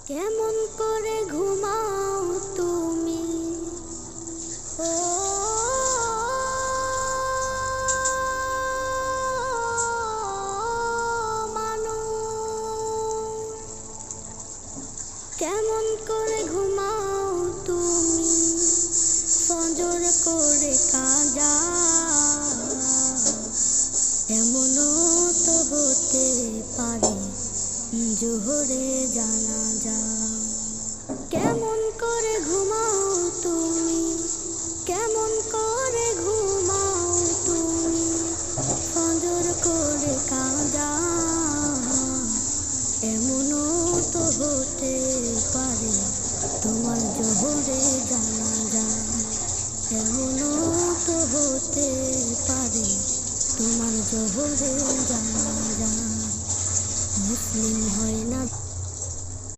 কেমন করে ঘুমাও তুমি ও মানুষ, কেমন করে ঘুমাও তুমি ফজর করে কাজা, এমনও তো হতে পারে জোহরে জানাজা। কেমন করে ঘুমাও তুমি, কেমন করে ঘুমাও তুমি ফজর করে কাজা, এমনও তো হতে পারে তোমার জোহরে জানাজা, এমনও তো হতে পারে তোমার জোহরে জানাজা। মুসলিম হয় না